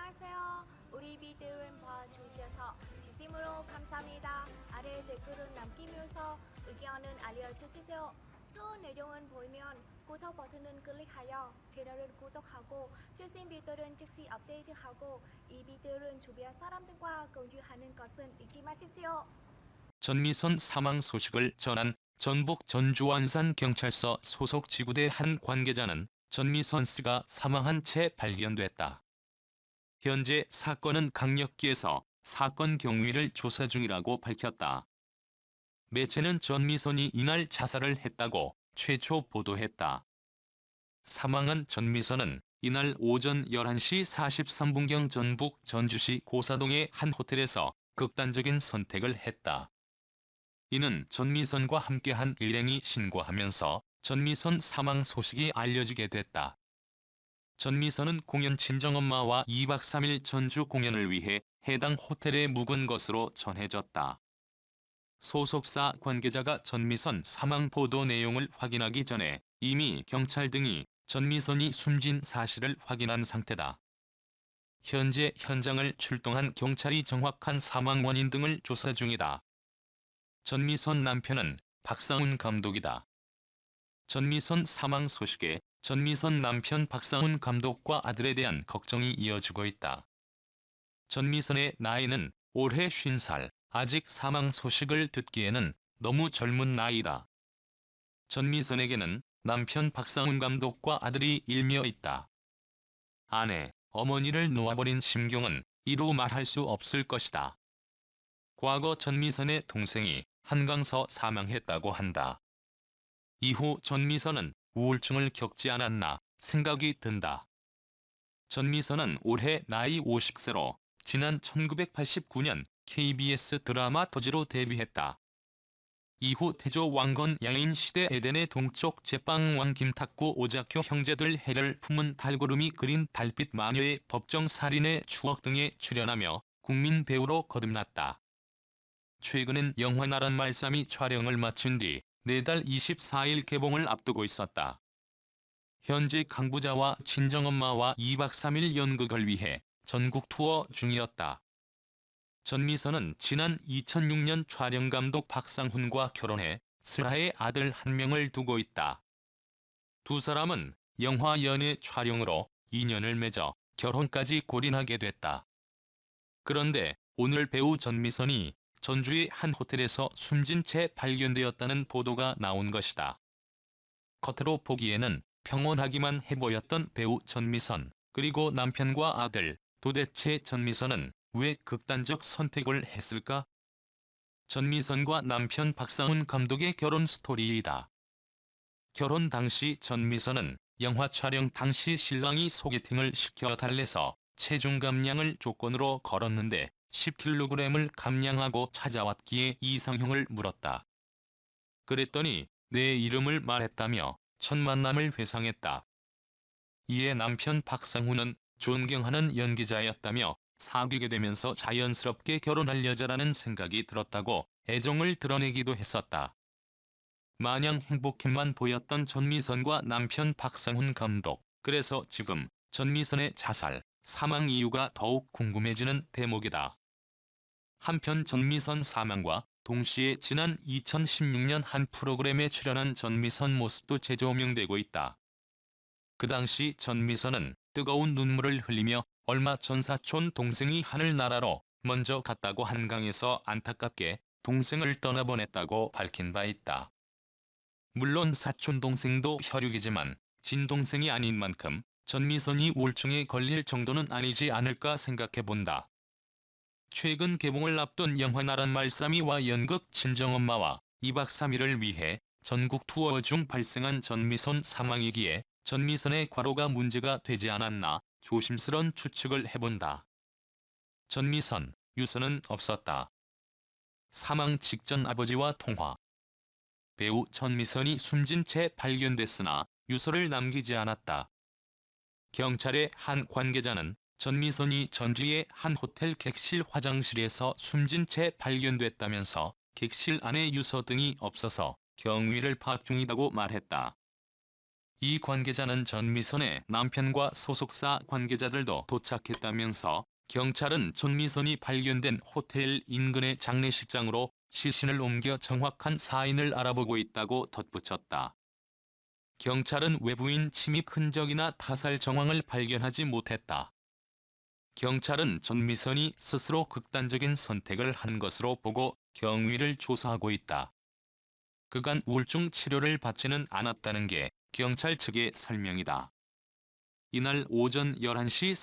안녕하세요. 우리 비디오를 봐주셔서 진심으로 감사합니다. 아래 댓글을 남기면서 의견은 알려주세요. 좋은 내용은 보이면 구독 버튼을 클릭하여 채널을 구독하고 최신 비디오는 즉시 업데이트하고 이 비디오를 주변 사람들과 공유하는 것은 잊지 마십시오. 전미선 사망 소식을 전한 전북 전주완산경찰서 소속 지구대 한 관계자는 전미선 씨가 사망한 채 발견됐다. 현재 사건은 강력기에서 사건 경위를 조사 중이라고 밝혔다. 매체는 전미선이 이날 자살을 했다고 최초 보도했다. 사망한 전미선은 이날 오전 11시 43분경 전북 전주시 고사동의 한 호텔에서 극단적인 선택을 했다. 이는 전미선과 함께한 일행이 신고하면서 전미선 사망 소식이 알려지게 됐다. 전미선은 공연 친정엄마와 2박 3일 전주 공연을 위해 해당 호텔에 묵은 것으로 전해졌다. 소속사 관계자가 전미선 사망 보도 내용을 확인하기 전에 이미 경찰 등이 전미선이 숨진 사실을 확인한 상태다. 현재 현장을 출동한 경찰이 정확한 사망 원인 등을 조사 중이다. 전미선 남편은 박상훈 감독이다. 전미선 사망 소식에 전미선 남편 박상훈 감독과 아들에 대한 걱정이 이어지고 있다. 전미선의 나이는 올해 50살, 아직 사망 소식을 듣기에는 너무 젊은 나이다. 전미선에게는 남편 박상훈 감독과 아들이 일며 있다. 아내, 어머니를 놓아버린 심경은 이루 말할 수 없을 것이다. 과거 전미선의 동생이 한강서 사망했다고 한다. 이후 전미선은 우울증을 겪지 않았나 생각이 든다. 전미선은 올해 나이 50세로 지난 1989년 KBS 드라마 토지로 데뷔했다. 이후 태조 왕건 야인 시대 에덴의 동쪽 제빵왕 김탁구 오작교 형제들 해를 품은 달구름이 그린 달빛 마녀의 법정 살인의 추억 등에 출연하며 국민 배우로 거듭났다. 최근엔 영화 나란 말씀이 촬영을 마친 뒤 내달 24일 개봉을 앞두고 있었다. 현재 강부자와 친정엄마와 2박 3일 연극을 위해 전국 투어 중이었다. 전미선은 지난 2006년 촬영감독 박상훈과 결혼해 슬하의 아들 한 명을 두고 있다. 두 사람은 영화 연애 촬영으로 인연을 맺어 결혼까지 골인하게 됐다. 그런데 오늘 배우 전미선이 전주의 한 호텔에서 숨진 채 발견되었다는 보도가 나온 것이다. 겉으로 보기에는 평온하기만 해 보였던 배우 전미선, 그리고 남편과 아들, 도대체 전미선은 왜 극단적 선택을 했을까? 전미선과 남편 박상훈 감독의 결혼 스토리이다. 결혼 당시 전미선은 영화 촬영 당시 신랑이 소개팅을 시켜달래서 체중 감량을 조건으로 걸었는데 10kg을 감량하고 찾아왔기에 이상형을 물었다. 그랬더니 내 이름을 말했다며 첫 만남을 회상했다. 이에 남편 박상훈은 존경하는 연기자였다며 사귀게 되면서 자연스럽게 결혼할 여자라는 생각이 들었다고 애정을 드러내기도 했었다. 마냥 행복해만 보였던 전미선과 남편 박상훈 감독. 그래서 지금 전미선의 자살, 사망 이유가 더욱 궁금해지는 대목이다. 한편 전미선 사망과 동시에 지난 2016년 한 프로그램에 출연한 전미선 모습도 재조명되고 있다. 그 당시 전미선은 뜨거운 눈물을 흘리며 얼마 전 사촌 동생이 하늘나라로 먼저 갔다고 한강에서 안타깝게 동생을 떠나보냈다고 밝힌 바 있다. 물론 사촌 동생도 혈육이지만 친동생이 아닌 만큼 전미선이 우울증에 걸릴 정도는 아니지 않을까 생각해본다. 최근 개봉을 앞둔 영화 나란 말씀이와 연극 친정엄마와 2박 3일을 위해 전국 투어 중 발생한 전미선 사망이기에 전미선의 과로가 문제가 되지 않았나 조심스런 추측을 해본다. 전미선, 유서는 없었다. 사망 직전 아버지와 통화. 배우 전미선이 숨진 채 발견됐으나 유서를 남기지 않았다. 경찰의 한 관계자는 전미선이 전주의 한 호텔 객실 화장실에서 숨진 채 발견됐다면서 객실 안에 유서 등이 없어서 경위를 파악 중이라고 말했다. 이 관계자는 전미선의 남편과 소속사 관계자들도 도착했다면서 경찰은 전미선이 발견된 호텔 인근의 장례식장으로 시신을 옮겨 정확한 사인을 알아보고 있다고 덧붙였다. 경찰은 외부인 침입 흔적이나 타살 정황을 발견하지 못했다. 경찰은 전미선이 스스로 극단적인 선택을 한 것으로 보고 경위를 조사하고 있다. 그간 우울증 치료를 받지는 않았다는 게 경찰 측의 설명이다. 이날 오전 11시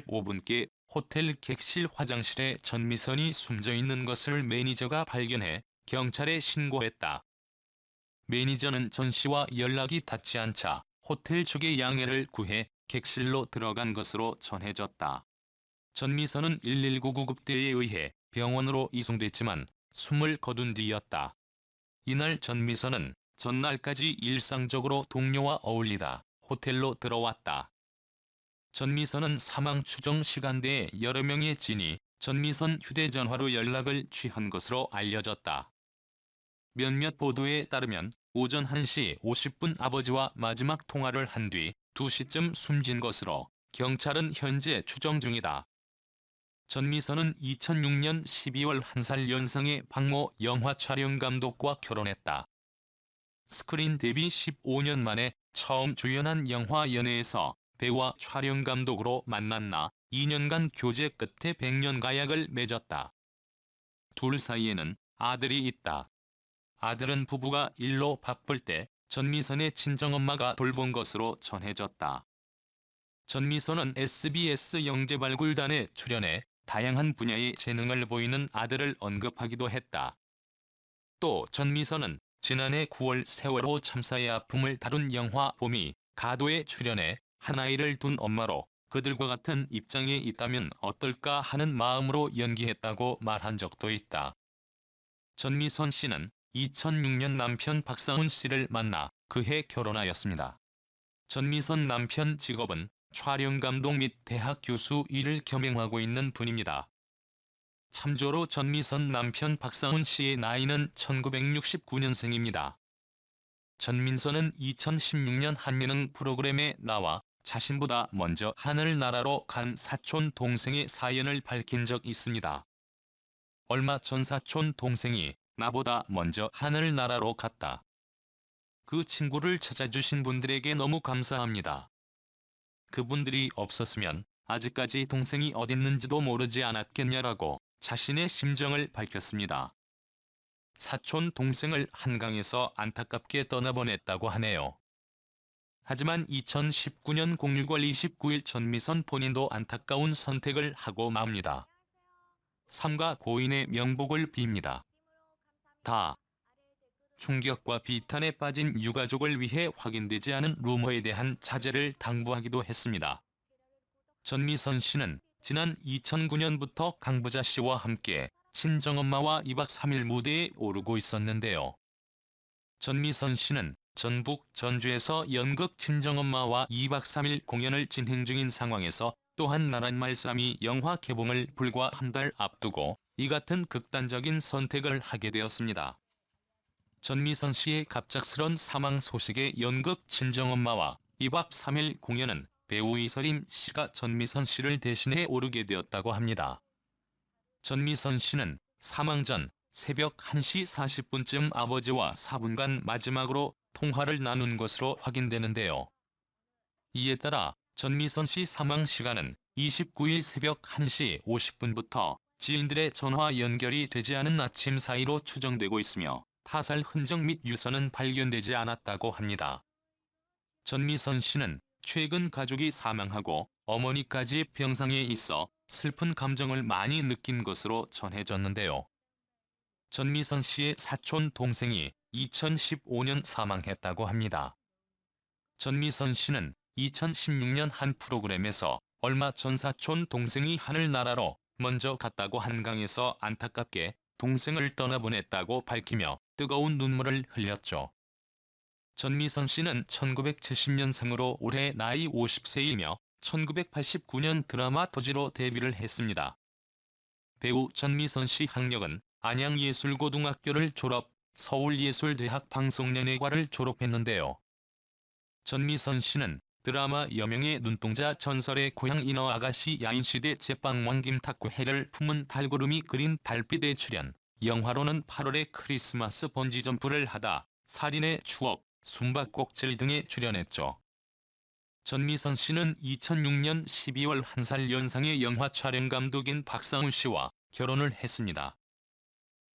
45분께 호텔 객실 화장실에 전미선이 숨져 있는 것을 매니저가 발견해 경찰에 신고했다. 매니저는 전 씨와 연락이 닿지 않자 호텔 측의 양해를 구해 객실로 들어간 것으로 전해졌다. 전미선은 119 구급대에 의해 병원으로 이송됐지만 숨을 거둔 뒤였다. 이날 전미선은 전날까지 일상적으로 동료와 어울리다 호텔로 들어왔다. 전미선은 사망 추정 시간대에 여러 명의 지인이 전미선 휴대전화로 연락을 취한 것으로 알려졌다. 몇몇 보도에 따르면 오전 1시 50분 아버지와 마지막 통화를 한 뒤 2시쯤 숨진 것으로 경찰은 현재 추정 중이다. 전미선은 2006년 12월 1살 연상의 박모 영화 촬영감독과 결혼했다. 스크린 데뷔 15년 만에 처음 주연한 영화 연애에서 배우와 촬영감독으로 만났나 2년간 교제 끝에 백년 가약을 맺었다. 둘 사이에는 아들이 있다. 아들은 부부가 일로 바쁠 때 전미선의 친정엄마가 돌본 것으로 전해졌다. 전미선은 SBS 영재발굴단에 출연해 다양한 분야의 재능을 보이는 아들을 언급하기도 했다. 또 전미선은 지난해 9월 세월호 참사의 아픔을 다룬 영화 봄이 가도에 출연해 한 아이를 둔 엄마로 그들과 같은 입장에 있다면 어떨까 하는 마음으로 연기했다고 말한 적도 있다. 전미선 씨는 2006년 남편 박상훈 씨를 만나 그해 결혼하였습니다. 전미선 남편 직업은 촬영감독 및 대학 교수 일을 겸행하고 있는 분입니다. 참조로 전미선 남편 박상훈 씨의 나이는 1969년생입니다. 전민선은 2016년 한 예능 프로그램에 나와 자신보다 먼저 하늘나라로 간 사촌 동생의 사연을 밝힌 적 있습니다. 얼마 전 사촌 동생이 나보다 먼저 하늘나라로 갔다. 그 친구를 찾아주신 분들에게 너무 감사합니다. 그분들이 없었으면 아직까지 동생이 어딨는지도 모르지 않았겠냐라고 자신의 심정을 밝혔습니다. 사촌 동생을 한강에서 안타깝게 떠나보냈다고 하네요. 하지만 2019년 06월 29일 전미선 본인도 안타까운 선택을 하고 맙니다. 삼가 고인의 명복을 빕니다. 다. 충격과 비탄에 빠진 유가족을 위해 확인되지 않은 루머에 대한 자제를 당부하기도 했습니다. 전미선 씨는 지난 2009년부터 강부자 씨와 함께 친정엄마와 2박 3일 무대에 오르고 있었는데요. 전미선 씨는 전북 전주에서 연극 친정엄마와 2박 3일 공연을 진행 중인 상황에서 또한 나란말싸미 영화 개봉을 불과 한 달 앞두고 이 같은 극단적인 선택을 하게 되었습니다. 전미선 씨의 갑작스런 사망 소식에 연극 친정엄마와 2박 3일 공연은 배우 이설임 씨가 전미선 씨를 대신해 오르게 되었다고 합니다. 전미선 씨는 사망 전 새벽 1시 40분쯤 아버지와 4분간 마지막으로 통화를 나눈 것으로 확인되는데요. 이에 따라 전미선 씨 사망 시간은 29일 새벽 1시 50분부터 지인들의 전화 연결이 되지 않은 아침 사이로 추정되고 있으며 타살 흔적 및 유서는 발견되지 않았다고 합니다. 전미선 씨는 최근 가족이 사망하고 어머니까지 병상에 있어 슬픈 감정을 많이 느낀 것으로 전해졌는데요. 전미선 씨의 사촌 동생이 2015년 사망했다고 합니다. 전미선 씨는 2016년 한 프로그램에서 얼마 전 사촌 동생이 하늘나라로 먼저 갔다고 한강에서 안타깝게 동생을 떠나보냈다고 밝히며 뜨거운 눈물을 흘렸죠. 전미선 씨는 1970년생으로 올해 나이 50세이며 1989년 드라마 토지로 데뷔를 했습니다. 배우 전미선 씨 학력은 안양예술고등학교를 졸업, 서울예술대학 방송연예과를 졸업했는데요. 전미선 씨는 드라마 여명의 눈동자 전설의 고향 인어 아가씨 야인시대 제빵왕 김탁구해를 품은 달구름이 그린 달빛에 출연, 영화로는 8월에 크리스마스 번지점프를 하다, 살인의 추억, 숨바꼭질 등에 출연했죠. 전미선 씨는 2006년 12월 1살 연상의 영화 촬영 감독인 박상훈 씨와 결혼을 했습니다.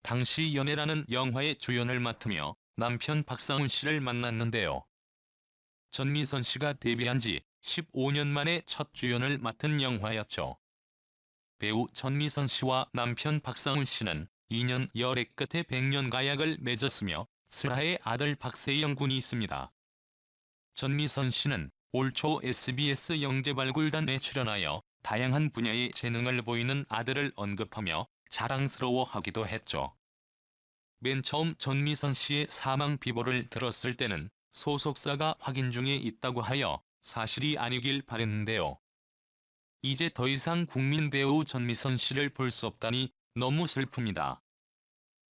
당시 연애라는 영화의 주연을 맡으며 남편 박상훈 씨를 만났는데요. 전미선 씨가 데뷔한 지 15년 만에 첫 주연을 맡은 영화였죠. 배우 전미선 씨와 남편 박상훈 씨는 2년 열애 끝에 백년 가약을 맺었으며 슬하의 아들 박세영 군이 있습니다. 전미선 씨는 올 초 SBS 영재발굴단에 출연하여 다양한 분야의 재능을 보이는 아들을 언급하며 자랑스러워하기도 했죠. 맨 처음 전미선 씨의 사망 비보를 들었을 때는 소속사가 확인 중에 있다고 하여 사실이 아니길 바랬는데요. 이제 더 이상 국민 배우 전미선 씨를 볼 수 없다니 너무 슬픕니다.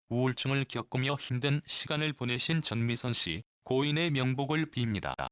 우울증을 겪으며 힘든 시간을 보내신 전미선 씨, 고인의 명복을 빕니다.